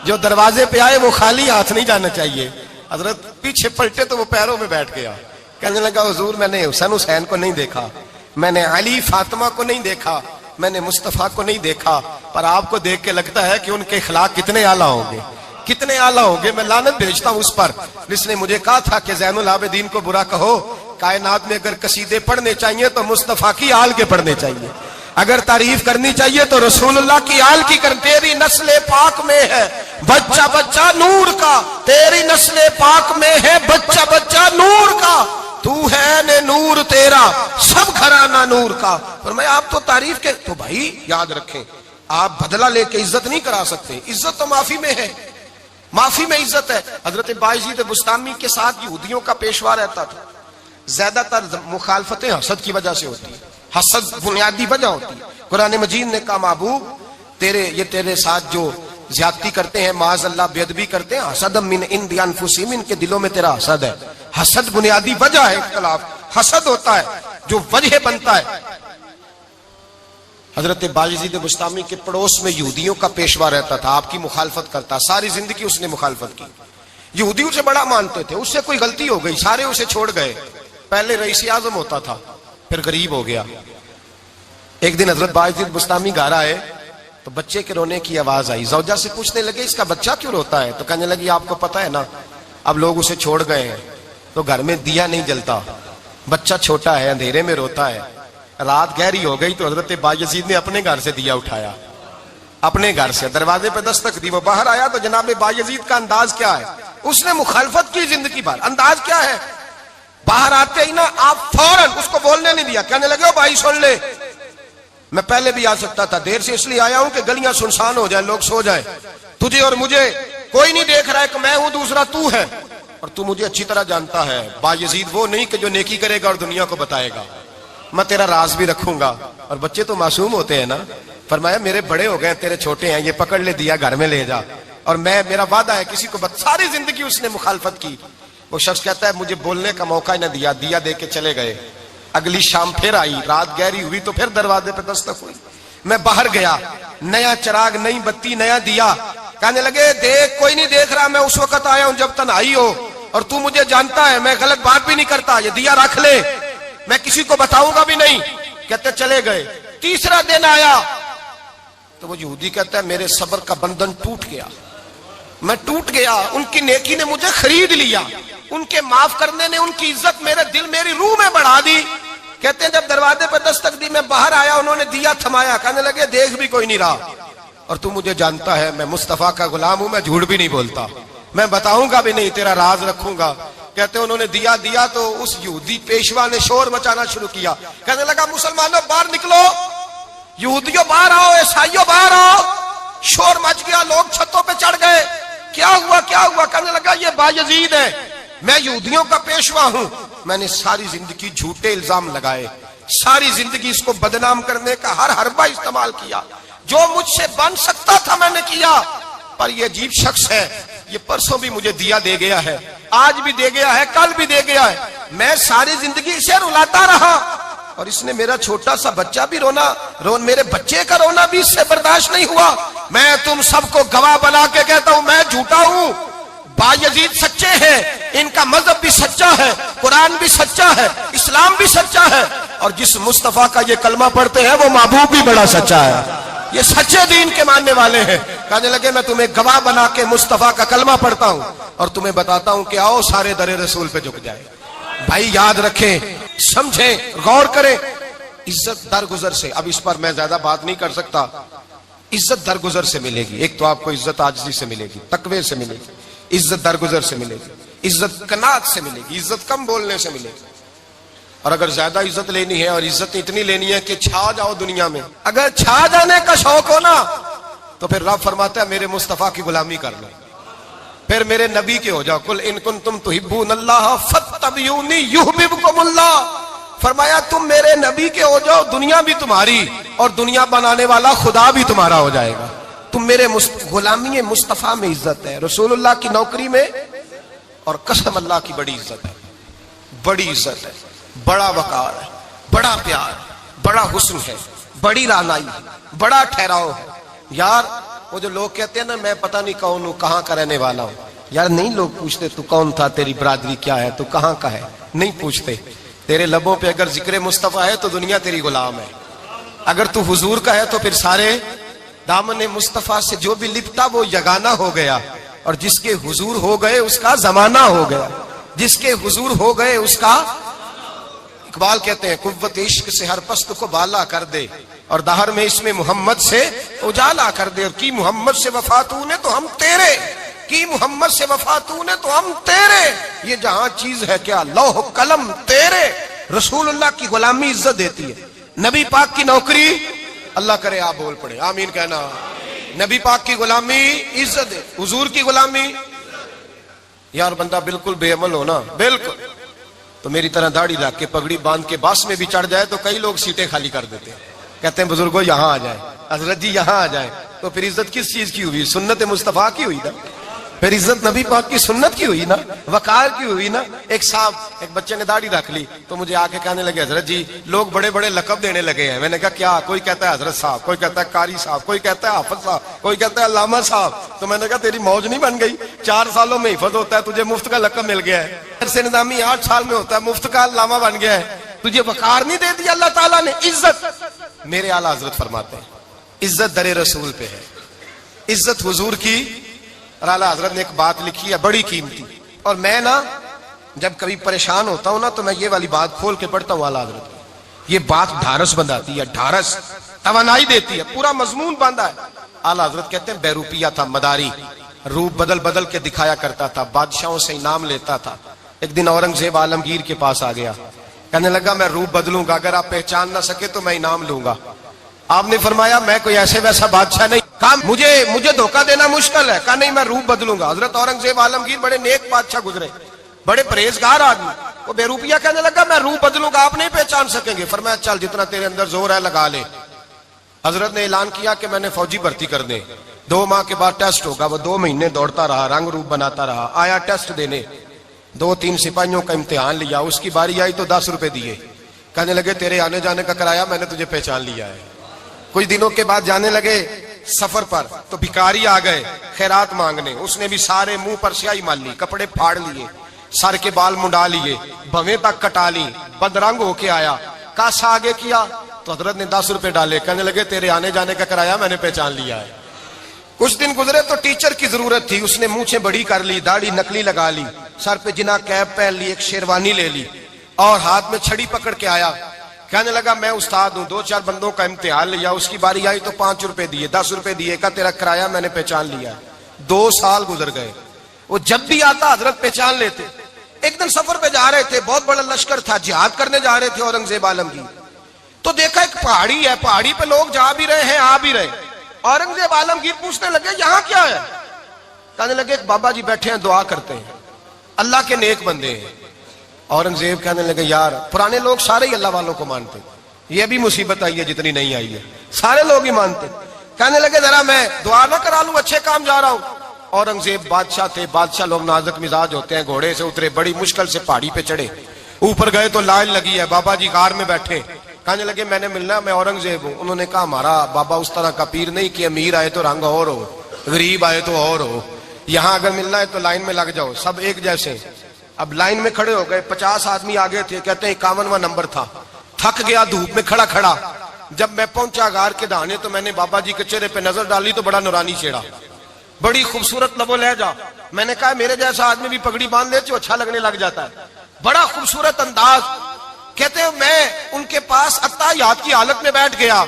جو دروازے پہ آئے وہ خالی ہاتھ نہیں جانا چاہیے. حضرت پیچھے پلٹے تو وہ پیروں میں بیٹھ گیا. کہنے لگا حضور میں نے حسین حسین کو نہیں دیکھا, میں نے علی فاطمہ کو نہیں دیکھا, میں نے مصطفیٰ کو نہیں دیکھا, پر آپ کو دیکھ کے لگتا ہے کہ ان کے اخلاق کتنے اعلیٰ ہوں گے, کتنے اعلیٰ ہوں گے. میں لعنت بھیجتا ہوں اس پر جس نے مجھے کہا تھا کہ زین العابدین کو برا کہو, کائنات میں اگر قصیدے پڑھنے چاہیے تو مصطفیٰ کی آل کے پڑھنے چاہیے, اگر تعریف کرنی چاہیے تو رسول اللہ کی آل کی کر. تیری نسل پاک میں ہے بچہ بچہ نور کا, تیری نسل پاک میں ہے بچہ بچہ نور کا, تو ہے نے نور تیرا سب گھرانہ نور کا. فرمایا آپ تو تعریف کے, تو بھائی یاد رکھیں آپ بدلہ لے کے عزت نہیں کرا سکتے, عزت تو معافی میں ہے, معافی میں عزت ہے. حضرت بایزید بستامی کے ساتھ یہودیوں کا پیشوا رہتا تھا. زیادہ تر مخالفتیں حسد کی وجہ سے ہوتی ہیں, حسد بنیادی وجہ ہوتی ہے. قرآن مجید نے کہا محبوب تیرے ساتھ جو زیادتی کرتے ہیں, معاذ اللہ بے ادبی کرتے ہیں, حسد من عند انفسہم, ان کے دلوں میں تیرا حسد ہے. حسد بنیادی وجہ ہے اختلاف, حسد ہوتا ہے جو وجہ بنتا ہے. حضرت بایزید بستامی کے پڑوس میں یہودیوں کا پیشوا رہتا تھا, آپ کی مخالفت کرتا, ساری زندگی اس نے مخالفت کی. یہودیوں سے بڑا مانتے تھے, اس سے کوئی غلطی ہو گئی سارے اسے چھوڑ گئے. پہلے رئیس اعظم ہوتا تھا, پھر غریب ہو گیا. ایک دن حضرت بایزید بستامی گھر آئے تو بچے کے رونے کی آواز آئی. زوجہ سے پوچھنے لگے اس کا بچہ کیوں روتا ہے, تو کہنے لگی آپ کو پتا ہے نا اب لوگ اسے چھوڑ گئے ہیں تو گھر میں دیا نہیں جلتا, بچہ چھوٹا ہے اندھیرے میں روتا ہے. رات گہری ہو گئی تو حضرت بایزید نے اپنے گھر سے دیا اٹھایا, اپنے گھر سے دروازے پہ دستک دی, وہ باہر آیا تو جناب بایزید کا انداز کیا ہے, اس نے مخالفت کی زندگی بھر. انداز کیا ہے, باہر آتے ہی نا آپ فوراً اس کو بولنے نہیں دیا, کہنے لگے بھائی سن لے, میں پہلے بھی آ سکتا تھا, دیر سے اس لیے آیا ہوں کہ گلیاں سنسان ہو جائیں, لوگ سو جائیں, تجھے اور مجھے کوئی نہیں دیکھ رہا ہے کہ میں ہوں دوسرا تو ہے, اور تو مجھے اچھی طرح جانتا ہے. بایزید وہ نہیں کہ جو نیکی کرے گا اور دنیا کو بتائے گا, میں تیرا راز بھی رکھوں گا. اور بچے تو معصوم ہوتے ہیں نا. فرمایا میرے بڑے ہو گئے تیرے چھوٹے ہیں, یہ پکڑ لے دیا گھر میں لے جا, اور میرا وعدہ ہے کسی کو ساری زندگی اس نے مخالفت کی. وہ شخص کہتا ہے مجھے بولنے کا موقع ہی نہ دیا, دیا دے کے چلے گئے. اگلی شام پھر آئی, رات گہری ہوئی تو پھر دروازے پہ دستک ہوئی. میں باہر گیا, نیا چراغ, نئی بتی, نیا دیا. کہنے لگے دیکھ کوئی نہیں دیکھ رہا, میں اس وقت آیا ہوں جب تنہائی ہو, اور تو مجھے جانتا ہے میں غلط بات بھی نہیں کرتا, یہ دیا رکھ لے, میں کسی کو بتاؤں گا بھی نہیں. کہتے چلے گئے. تیسرا دن آیا تو وہ یہودی کہتا ہے میرے صبر کا بندھن ٹوٹ گیا, میں ٹوٹ گیا, ان کی نیکی نے مجھے خرید لیا, ان کے معاف کرنے نے ان کی عزت میرے دل میری روح میں بڑھا دی. کہتے ہیں جب دروازے پہ دستک دی میں باہر آیا, انہوں نے دیا تھمایا, کہنے لگے دیکھ بھی کوئی نہیں رہا, اور تو مجھے جانتا ہے میں مصطفیٰ کا غلام ہوں, میں جھوٹ بھی نہیں بولتا, میں بتاؤں گا بھی نہیں, تیرا راز رکھوں گا. کہتے انہوں نے دیا تو اس یہودی پیشوا نے شور مچانا شروع کیا. کہنے لگا مسلمانوں باہر نکلو, یہودیوں باہر آؤ, عیسائیوں باہر آؤ. شور مچ گیا, لوگ چھتوں پہ چڑھ گئے. کیا ہوا کیا ہوا, کہنے لگا یہ بایزید ہے, میں یہودیوں کا پیشوا ہوں, میں نے ساری زندگی جھوٹے الزام لگائے, ساری زندگی اس کو بدنام کرنے کا ہر حربہ استعمال کیا, جو مجھ سے بن سکتا تھا میں نے کیا. پر یہ عجیب شخص ہے, یہ پرسوں بھی مجھے دیا دے گیا ہے, آج بھی دے گیا ہے, کل بھی دے گیا ہے, میں ساری زندگی اسے رلاتا رہا, اور اس نے میرا چھوٹا سا بچہ بھی میرے بچے کا رونا بھی اس سے برداشت نہیں ہوا. میں تم سب کو گواہ بنا کے کہتا ہوں میں جھوٹا ہوں, بایزید سچے ہیں, ان کا مذہب بھی سچا ہے, قرآن بھی سچا ہے, اسلام بھی سچا ہے, اور جس مصطفیٰ کا یہ کلمہ پڑھتے ہیں وہ محبوب بھی بڑا سچا ہے, یہ سچے دین کے ماننے والے ہیں. کہنے لگے میں تمہیں گواہ بنا کے مصطفیٰ کا کلمہ پڑھتا ہوں اور تمہیں بتاتا ہوں کہ آؤ سارے در رسول پہ جھک جائے. بھائی یاد رکھیں, سمجھیں, غور کریں, عزت درگزر سے, اب اس پر میں زیادہ بات نہیں کر سکتا, عزت درگزر سے ملے گی. ایک تو آپ کو عزت عاجزی سے ملے گی, تقوی سے ملے گی, عزت درگزر سے ملے گی, عزت قناعت سے ملے گی, عزت کم بولنے سے ملے گی. اور اگر زیادہ عزت لینی ہے اور عزت اتنی لینی ہے کہ چھا جاؤ دنیا میں, اگر چھا جانے کا شوق ہو نا تو پھر رب فرماتا ہے میرے مصطفیٰ کی غلامی کر لو, پھر میرے نبی کے ہو جاؤ. قل ان کنتم تحبون اللہ فاتبعونی یحببکم اللہ. فرمایا تم میرے نبی کے ہو جاؤ, دنیا بھی تمہاری اور دنیا بنانے والا خدا بھی تمہارا ہو جائے گا. تم میرے غلامی مصطفیٰ میں عزت ہے, رسول اللہ کی نوکری میں, اور قسم اللہ کی بڑی عزت ہے, بڑی عزت ہے, بڑا وقار ہے, بڑا پیار, بڑا حسن ہے, بڑی رعنائی, بڑا ٹھہراؤ ہے. یار وہ جو لوگ کہتے ہیں نا میں پتہ نہیں کون ہوں, کہاں کا رہنے والا ہوں, یار نہیں لوگ پوچھتے تو کون تھا, تیری برادری کیا ہے, تو کہاں کا ہے, نہیں پوچھتے. تیرے لبوں پہ اگر ذکر مصطفیٰ ہے تو دنیا تیری غلام ہے. اگر تو حضور کا ہے تو پھر سارے دامن مصطفیٰ سے جو بھی لپٹا وہ یگانہ ہو گیا, اور جس کے حضور ہو گئے اس کا زمانہ ہو گیا, جس کے حضور ہو گئے اس کا. اقبال کہتے ہیں قوت عشق سے ہر پست کو بالا کر دے, اور دہر میں اس میں محمد سے اجالا کر دے. اور کی محمد سے وفا تو نے تو ہم تیرے, کی محمد سے وفا تو نے تو ہم تیرے. یہ جہاں چیز ہے کیا لوح قلم تیرے. رسول اللہ کی غلامی عزت دیتی ہے, نبی پاک کی نوکری, اللہ کرے آپ بول پڑے آمین کہنا. نبی پاک کی غلامی عزت ہے, حضور کی غلامی. یار بندہ بالکل بے عمل ہو نا, بالکل, تو میری طرح داڑھی رکھ کے پگڑی باندھ کے باس میں بھی چڑھ جائے تو کئی لوگ سیٹیں خالی کر دیتے ہیں, کہتے ہیں بزرگوں یہاں آ جائیں, حضرت جی یہاں آ جائیں. تو پھر عزت کس چیز کی ہوئی؟ سنت مصطفیٰ کی ہوئی نا, پھر عزت نبی پاک کی سنت کی ہوئی نا, وقار کی ہوئی نا. ایک صاحب, ایک بچے نے داڑھی رکھ لی تو مجھے آ کے کہنے لگے حضرت جی لوگ بڑے بڑے لقب دینے لگے ہیں. میں نے کہا کیا؟ کوئی کہتا ہے حضرت صاحب, کوئی کہتا ہے قاری صاحب, کوئی کہتا ہے حافظ صاحب, کوئی کہتا ہے علامہ صاحب. تو میں نے کہا تیری موج نہیں بن گئی, 4 سالوں میں حفظ ہوتا ہے, تجھے مفت کا لقب مل گیا ہے. سے نظامی 8 سال میں ہوتا ہے, مفت کا علامہ بن گیا ہے, تجھے وقار نہیں دے دیا اللہ تعالیٰ نے. عزت میرے اعلیٰ حضرت فرماتے ہیں عزت در رسول پہ ہے, عزت حضور کی. اور اعلیٰ حضرت نے ایک بات لکھی ہے بڑی قیمتی, اور میں نا جب کبھی پریشان ہوتا ہوں نا تو میں یہ والی بات کھول کے پڑھتا ہوں اعلیٰ حضرت کی. یہ بات ڈھارس بندھاتی ہے, ڈھارس توانائی دیتی ہے, پورا مضمون باندھا ہے. اعلیٰ حضرت کہتے ہیں بیروپیہ تھا مداری, روپ بدل بدل کے دکھایا کرتا تھا, بادشاہوں سے انعام لیتا تھا. ایک دن اورنگزیب عالمگیر کے پاس آ گیا, کہنے لگا میں روپ بدلوں گا, اگر آپ پہچان نہ سکے تو میں انعام لوں گا. آپ نے فرمایا میں کوئی ایسے ویسا بادشاہ نہیں, کہا مجھے دھوکہ دینا مشکل ہے. کہا نہیں میں روپ بدلوں گا. حضرت اورنگزیب عالمگیر بڑے نیک بادشاہ گزرے, بڑے پرہیزگار آدمی, وہ بے روپیہ کہنے لگا میں روپ بدلوں گا, آپ نہیں پہچان سکیں گے. فرمایا چل جتنا تیرے اندر زور ہے لگا لے. حضرت نے اعلان کیا کہ میں نے فوجی بھرتی کر دیں, 2 ماہ کے بعد ٹیسٹ ہوگا. وہ 2 مہینے دوڑتا رہا, رنگ روپ بناتا رہا, آیا ٹیسٹ دینے, 2-3 سپاہیوں کا امتحان لیا. اس کی باری آئی تو 10 روپے دیے, کہنے لگے تیرے آنے جانے کا کرایہ میں نے تجھے پہچان لیا ہے. کچھ دنوں کے بعد جانے لگے سفر پر تو بھکاری آ گئے خیرات مانگنے. اس نے بھی سارے منہ پر سیاہی مال لی, کپڑے پھاڑ لیے, سر کے بال منڈا لیے, بھویں تک کٹا لی, بدرنگ ہو کے آیا. کاسا آگے کیا تو حضرت نے 10 روپے ڈالے, کہنے لگے تیرے آنے جانے کا کرایہ میں نے پہچان لیا ہے. کچھ دن گزرے تو ٹیچر کی ضرورت تھی, اس نے مونچھیں بڑی کر لی, داڑھی نکلی لگا لی, سر پہ جنا کیپ پہن لی, ایک شیروانی لے لی, اور ہاتھ میں چھڑی پکڑ کے آیا. کہنے لگا میں استاد ہوں, 2-4 بندوں کا امتحان لیا, اس کی باری آئی تو 5 روپے دیے, 10 روپے دیے, کہا تیرا کرایہ میں نے پہچان لیا. 2 سال گزر گئے, وہ جب بھی آتا حضرت پہچان لیتے. ایک دن سفر پہ جا رہے تھے, بہت بڑا لشکر تھا, جہاد کرنے جا رہے تھے اورنگزیب عالمگیر. تو دیکھا ایک پہاڑی ہے, پہاڑی پہ لوگ جا بھی رہے ہیں آ بھی رہے. اورنگزیب عالمگیر پوچھنے لگے یہاں کیا ہے؟ کہنے لگے ایک بابا جی بیٹھے ہیں دعا کرتے ہیں, اللہ کے نیک بندے ہیں. اورنگزیب کہنے لگے یار پرانے لوگ سارے ہی اللہ والوں کو مانتے, یہ بھی مصیبت آئی ہے جتنی نہیں آئی ہے, سارے لوگ ہی مانتے. کہنے لگے ذرا میں دعا نہ کرا لوں, اچھے کام جا رہا ہوں. اورنگزیب بادشاہ تھے, بادشاہ لوگ نازک مزاج ہوتے ہیں. گھوڑے سے اترے, بڑی مشکل سے پہاڑی پہ چڑھے, اوپر گئے تو لائن لگی ہے, بابا جی غار میں بیٹھے. کہنے لگے میں نے ملنا, میں اورنگزیب ہوں. انہوں نے کہا ہمارا بابا اس طرح کا پیر نہیں کہ امیر آئے تو رنگ اور ہو, غریب آئے تو اور ہو. یہاں اگر ملنا ہے تو لائن میں لگ جاؤ, سب ایک جیسے. اب لائن میں کھڑے ہو گئے, 50 آدمی آگے تھے, کہتے ہیں 51واں نمبر تھا. تھک گیا دھوپ میں کھڑا کھڑا. جب میں پہنچا غار کے دہانے تو میں نے بابا جی کے چہرے پہ نظر ڈالی تو بڑا نورانی چہرہ, بڑی خوبصورت لب و لہجہ. میں نے کہا میرے جیسا آدمی بھی پگڑی باندھ لے تو اچھا لگنے لگ جاتا ہے, بڑا خوبصورت انداز. کہتے ہیں میں ان کے پاس اتحیات کی حالت میں بیٹھ گیا.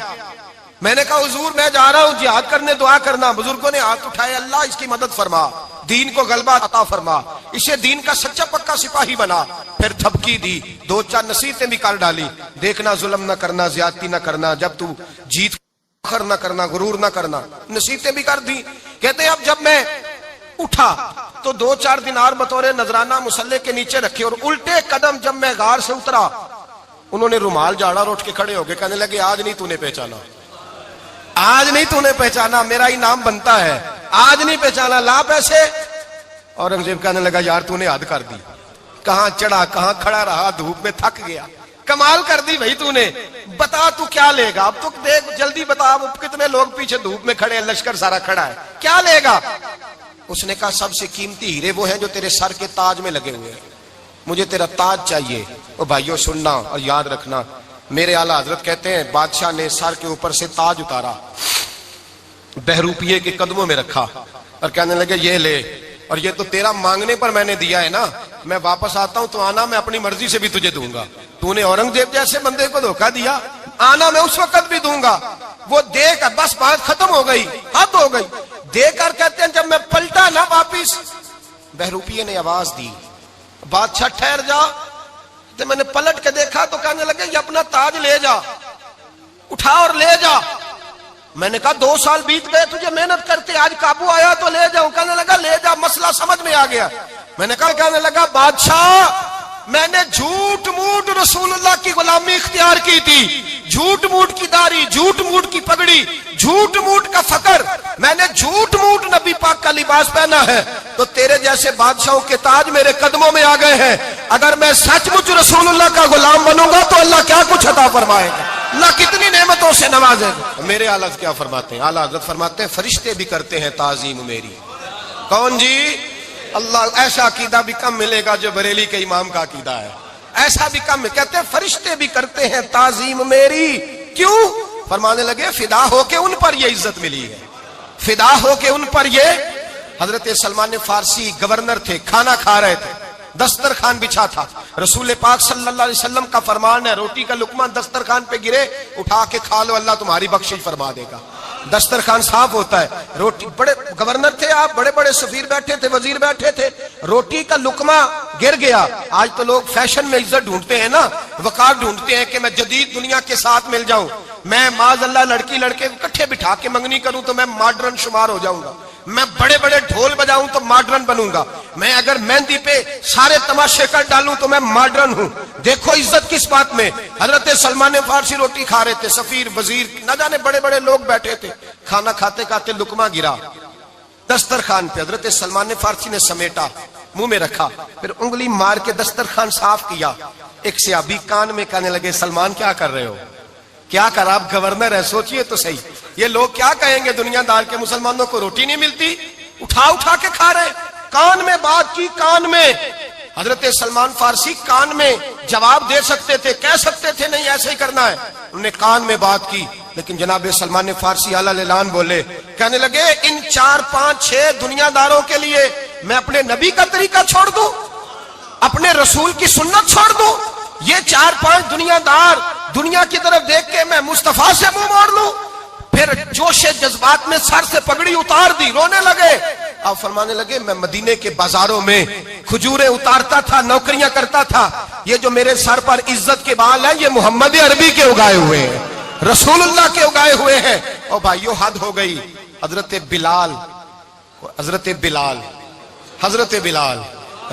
میں نے کہا حضور میں جا رہا ہوں جہاد کرنے, دعا کرنا. بزرگوں نے ہاتھ اٹھائے, اللہ اس کی مدد فرما, دین کو غلبہ عطا فرما, اسے دین کا سچا پکا سپاہی بنا. پھر تھپکی دی, 2-4 نصیحتیں بھی کر ڈالی. دیکھنا ظلم نہ کرنا, زیادتی نہ کرنا, جب تو جیت فخر نہ کرنا, غرور نہ کرنا, نصیحتیں بھی کر دی. کہتے ہیں اب جب میں اٹھا تو 2-4 دینار بطور نذرانہ مسلح کے نیچے رکھے, اور الٹے قدم جب میں غار سے اترا انہوں نے رومال جاڑا اور اٹھ کے کھڑے ہو گئے. کہنے لگے آج نہیں تو نے پہچانا, آج نہیں تو نے پہچانا, میرا انعام بنتا ہے, آج نہیں پہچانا, لا پیسے. اورنگزیب کہنے لگا یار تو نے حد کر دی, کہاں چڑھا کہاں کھڑا رہا, دھوپ میں تھک گیا, کمال کر دی بھائی تو نے. بتا تو کیا لے گا, اب تو دیکھ جلدی بتا, اب کتنے لوگ پیچھے دھوپ میں کھڑے ہیں, لشکر سارا کھڑا ہے, کیا لے گا؟ اس نے کہا سب سے قیمتی ہیرے وہ ہیں جو تیرے سر کے تاج میں لگے ہوئے ہیں، مجھے تیرا تاج چاہیے۔ او بھائیو سننا اور یاد رکھنا، میرے اعلیٰ حضرت کہتے ہیں بادشاہ نے سر کے اوپر سے تاج اتارا، بہروپیے کے قدموں میں رکھا اور کہنے لگے یہ لے، اور یہ تو تیرا مانگنے پر میں نے دیا ہے نا، میں واپس آتا ہوں تو آنا میں اپنی مرضی سے بھی تجھے دوں گا، تو نے اورنگزیب جیسے بندے کو دھوکہ دیا، آنا میں اس وقت بھی دوں گا۔ وہ دے کر بس بات ختم ہو گئی، حد ہو گئی، دے کر کہتے ہیں جب میں پلٹا نہ واپس، بہروپیے نے آواز دی بادشاہ ٹھہر جا، تو میں نے پلٹ کے دیکھا تو کہنے لگے یہ اپنا تاج لے جا، اٹھا اور لے جا۔ میں نے کہا 2 سال بیت گئے تجھے محنت کرتے، آج قابو آیا تو لے جاؤں۔ کہنے لگا لے جا، مسئلہ سمجھ میں آ گیا۔ میں نے کہا، کہنے لگا بادشاہ میں نے جھوٹ موٹ رسول اللہ کی غلامی اختیار کی تھی، جھوٹ موٹ کی داڑھی، جھوٹ موٹ کی پگڑی، جھوٹ موٹ کا فقر، میں نے جھوٹ موٹ نبی پاک کا لباس پہنا ہے، تو تیرے جیسے بادشاہوں کے تاج میرے قدموں میں آ گئے ہیں۔ اگر میں سچ مچ رسول اللہ کا غلام بنوں گا تو اللہ کیا کچھ عطا فرمائے گا، اللہ کتنی نعمتوں سے نوازے گا۔ میرے اعلیٰ حضرت کیا فرماتے ہیں؟ اعلیٰ حضرت فرماتے ہیں فرشتے بھی کرتے ہیں تعظیم میری۔ کون جی؟ اللہ۔ ایسا عقیدہ بھی کم ملے گا جو بریلی کے امام کا عقیدہ ہے، ایسا بھی کم۔ کہتے ہیں فرشتے بھی کرتے ہیں تعظیم میری، کیوں؟ فرمانے لگے فدا ہو کے ان پر یہ عزت ملی ہے، فدا ہو کے ان پر یہ۔ حضرت سلمان فارسی گورنر تھے، کھانا کھا رہے تھے، دسترخوان بچھا تھا، رسول پاک صلی اللہ علیہ وسلم کا فرمان ہے روٹی کا لقمہ دسترخوان پہ گرے اٹھا کے کھا لو، اللہ تمہاری بخشش فرما دے گا۔ دسترخوان صاف ہوتا ہے، روٹی، بڑے گورنر تھے آپ، بڑے بڑے سفیر بیٹھے تھے، وزیر بیٹھے تھے، روٹی کا لقمہ گر گیا۔ آج تو لوگ فیشن میں عزت ڈھونڈتے ہیں نا، وقار ڈھونڈتے ہیں کہ میں جدید دنیا کے ساتھ مل جاؤں، میں معاذ اللہ لڑکی لڑکے اکٹھے بٹھا کے منگنی کروں تو میں ماڈرن شمار ہو جاؤں گا، میں بڑے بڑے ڈھول بجاؤں تو ماڈرن بنوں گا، میں اگر مہندی پہ سارے تماشے کر ڈالوں تو میں ماڈرن ہوں۔ دیکھو عزت کس بات میں۔ حضرت سلمان فارسی روٹی کھا رہے تھے، سفیر وزیر نہ جانے بڑے بڑے لوگ بیٹھے تھے، کھانا کھاتے کھاتے لقمہ گرا دسترخوان پہ، حضرت سلمان فارسی نے سمیٹا، منہ میں رکھا، پھر انگلی مار کے دسترخوان صاف کیا۔ ایک صحابی کان میں کہنے لگے سلمان کیا کر رہے ہو، کیا کر، آپ گورنر ہے، سوچئے تو صحیح، یہ لوگ کیا کہیں گے دنیا دار کے مسلمانوں کو روٹی نہیں ملتی، اٹھا اٹھا کے کھا رہے۔ کان میں بات کی، کان میں۔ حضرت سلمان فارسی کان میں جواب دے سکتے تھے، کہہ سکتے تھے نہیں ایسے ہی کرنا ہے، انہوں نے کان میں بات کی، لیکن جناب سلمان فارسی اعلیٰ اعلان بولے، کہنے لگے ان 4 5 6 دنیا داروں کے لیے میں اپنے نبی کا طریقہ چھوڑ دوں، اپنے رسول کی سنت چھوڑ دوں، یہ 4 5 دنیا دار دنیا کی طرف دیکھ کے میں مصطفیٰ سے منہ موڑ لوں؟ پھر جوش جذبات میں سر سے پگڑی اتار دی، رونے لگے۔ آپ فرمانے لگے میں مدینے کے بازاروں میں کھجوریں اتارتا تھا، نوکریاں کرتا تھا، یہ جو میرے سر پر عزت کے بال ہیں یہ محمد عربی کے اگائے ہوئے ہیں، رسول اللہ کے اگائے ہوئے ہیں۔ اور بھائیو حد ہو گئی۔ حضرت بلال، حضرت بلال، حضرت بلال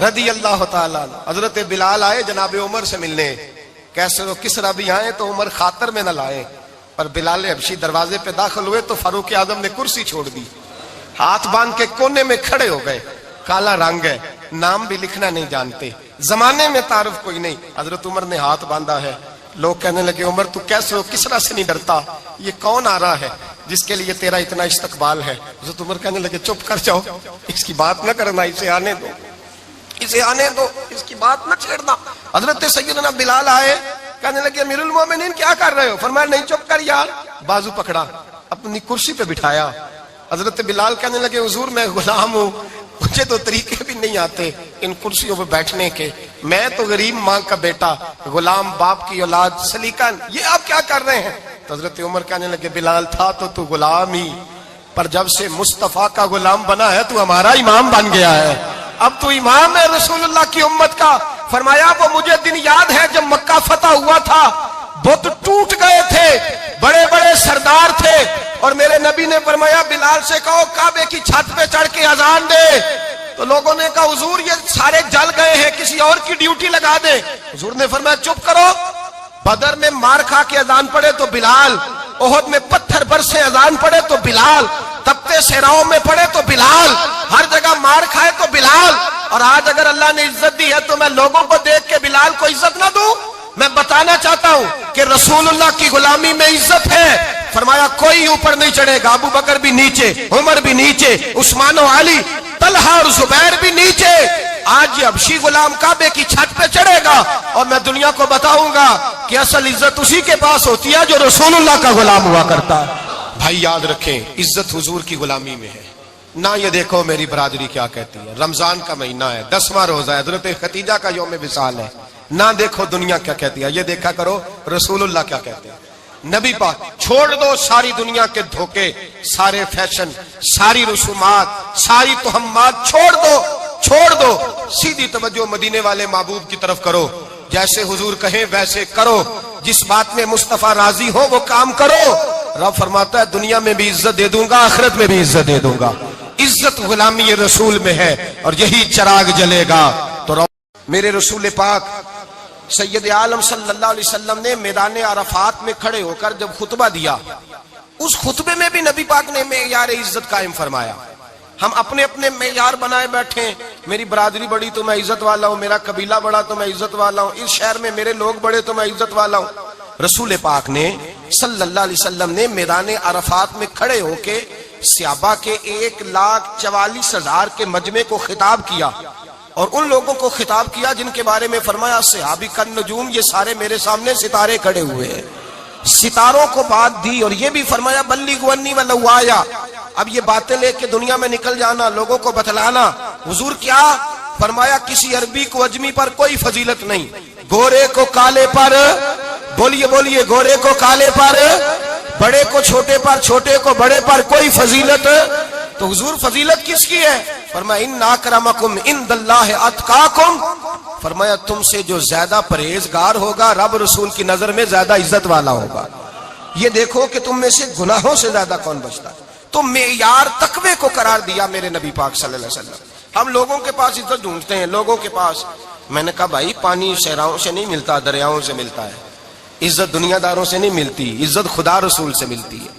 رضی اللہ تعالیٰ عنہ، حضرت بلال آئے جناب عمر سے ملنے، کیسے وہ کسرا بھی آئے تو عمر خاطر میں نہ لائے، پر بلال حبشی دروازے پہ داخل ہوئے تو فاروق اعظم نے کرسی چھوڑ دی، ہاتھ باندھ کے کونے میں کھڑے ہو گئے، کالا رنگ ہے، نام بھی لکھنا نہیں جانتے، زمانے میں تعارف کوئی نہیں۔ حضرت عمر نے ہاتھ باندھا ہے، لوگ کہنے لگے عمر تو کیسے ہو، کسرا سے نہیں ڈرتا، یہ کون آ رہا ہے جس کے لیے تیرا اتنا استقبال ہے؟ حضرت عمر کہنے لگے چپ کر جاؤ، اس کی بات نہ کرنا، اسے آنے دو، اسے آنے دو، اس کی بات نہ چھیڑنا۔ حضرت سیدنا بلال آئے، کہنے لگے امیر المومنین کیا کر رہے ہو؟ فرمایا نہیں چپ کر یار، بازو پکڑا، اپنی کرسی پہ بٹھایا۔ حضرت بلال کہنے لگے حضور میں غلام ہوں، مجھے تو طریقے بھی نہیں آتے ان کرسیوں پہ بیٹھنے کے، میں تو غریب ماں کا بیٹا، غلام باپ کی اولاد، سلیقہ، یہ آپ کیا کر رہے ہیں؟ تو حضرت عمر کہنے لگے بلال تھا تو غلام ہی، پر جب سے مصطفیٰ کا غلام بنا ہے تو ہمارا امام بن گیا ہے، اب تو امام ہے رسول اللہ کی امت کا۔ فرمایا وہ مجھے دن یاد ہے جب مکہ فتح ہوا تھا، بت ٹوٹ گئے تھے، بڑے بڑے سردار تھے، اور میرے نبی نے فرمایا بلال سے کہو کعبے کی چھت پہ چڑھ کے اذان دے، تو لوگوں نے کہا حضور یہ سارے جل گئے ہیں، کسی اور کی ڈیوٹی لگا دے۔ حضور نے فرمایا چپ کرو، بدر میں مار کھا کے اذان پڑے تو بلال، احد میں پتھر برسے اذان پڑے تو بلال، تپتے صحراؤں میں پڑے تو بلال، ہر جگہ مار کھائے تو بلال۔ اور آج اگر اللہ نے عزت دی ہے تو میں لوگوں کو دیکھ کے بلال کو عزت نہ دوں؟ میں بتانا چاہتا ہوں کہ رسول اللہ کی غلامی میں عزت ہے۔ فرمایا کوئی اوپر نہیں چڑھے گا، ابو بکر بھی نیچے، عمر بھی نیچے، عثمان و علی، طلحہ اور زبیر بھی نیچے. آج یہ حبشی غلام کعبے کی چھت پہ چڑھے گا اور میں دنیا کو بتاؤں گا کہ اصل عزت اسی کے پاس ہوتی ہے جو رسول اللہ کا غلام ہوا کرتا ہے. بھائی یاد رکھیں عزت حضور کی غلامی میں ہے. نہ یہ دیکھو میری برادری کیا کہتی ہے, رمضان کا مہینہ ہے, 10واں روزہ ہے, حضرت خدیجہ کا یوم وصال ہے. نہ دیکھو دنیا کیا کہتی ہے, یہ دیکھا کرو رسول اللہ کیا کہتے ہیں. نبی پاک چھوڑ دو ساری دنیا کے دھوکے, سارے فیشن, ساری رسومات, ساری تہمات چھوڑ دو, سیدھی توجہ مدینے والے محبوب کی طرف کرو. جیسے حضور کہیں ویسے کرو, جس بات میں مصطفیٰ راضی ہو وہ کام کرو. رب فرماتا ہے دنیا میں بھی عزت دے دوں گا, آخرت میں بھی عزت دے دوں گا. عزت غلامی رسول میں ہے اور یہی چراغ جلے گا. تو میرے رسول پاک سید عالم صلی اللہ علیہ وسلم نے میدان عرفات میں کھڑے ہو کر جب خطبہ دیا, اس خطبے میں بھی نبی پاک نے معیار عزت قائم فرمایا. ہم اپنے اپنے معیار بنائے بیٹھے ہیں, میری برادری بڑی تو میں عزت والا ہوں, میرا قبیلہ بڑا تو میں عزت والا ہوں, اس شہر میں میرے لوگ بڑے تو میں عزت والا ہوں. رسول پاک نے صلی اللہ علیہ وسلم نے میدان عرفات میں کھڑے ہو کے صحابہ کے 1,44,000 کے مجمع کو خطاب کیا, اور ان لوگوں کو خطاب کیا جن کے بارے میں فرمایا صحابی کن نجوم, یہ سارے میرے سامنے ستارے کھڑے ہوئے ہیں. ستاروں کو بات دی اور یہ بھی فرمایا بلغوا انی ولو آیا. اب یہ باتیں لے کے دنیا میں نکل جانا, لوگوں کو بتلانا. حضور کیا فرمایا, کسی عربی کو اجمی پر کوئی فضیلت نہیں, گورے کو کالے پر, بولیے گورے کو کالے پر, بڑے کو چھوٹے پر, چھوٹے کو بڑے پر کوئی فضیلت. تو حضور فضیلت کس کی ہے؟ فرمایا ان اکرمکم عند اللہ اتقاکم, فرمایا تم سے جو زیادہ پرہیزگار ہوگا رب رسول کی نظر میں زیادہ عزت والا ہوگا. یہ دیکھو کہ تم میں سے گناہوں سے زیادہ کون بچتا ہے. تو معیار تقوی کو قرار دیا میرے نبی پاک صلی اللہ علیہ وسلم. ہم لوگوں کے پاس عزت ڈھونڈتے ہیں, لوگوں کے پاس. میں نے کہا بھائی پانی صحراؤں سے نہیں ملتا, دریاؤں سے ملتا ہے. عزت دنیا داروں سے نہیں ملتی, عزت خدا رسول سے ملتی ہے.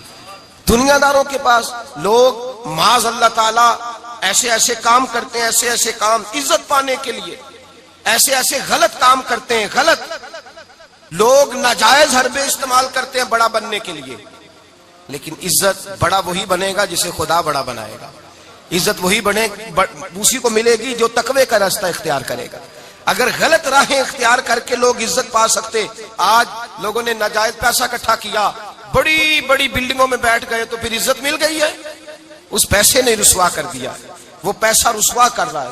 دنیا داروں کے پاس لوگ معاذ اللہ تعالی ایسے ایسے کام کرتے ہیں, ایسے ایسے کام عزت پانے کے لیے, ایسے ایسے غلط کام کرتے ہیں. غلط لوگ ناجائز حربے استعمال کرتے ہیں بڑا بننے کے لیے, لیکن عزت بڑا وہی بنے گا جسے خدا بڑا بنائے گا. عزت وہی اسی کو ملے گی جو تقوی کا راستہ اختیار کرے گا. اگر غلط راہیں اختیار کر کے لوگ عزت پا سکتے, آج لوگوں نے ناجائز پیسہ اکٹھا کیا, بڑی بڑی بلڈنگوں میں بیٹھ گئے, تو پھر عزت مل گئی ہے. اس پیسے نے رسوا کر دیا, وہ پیسہ رسوا کر رہا ہے.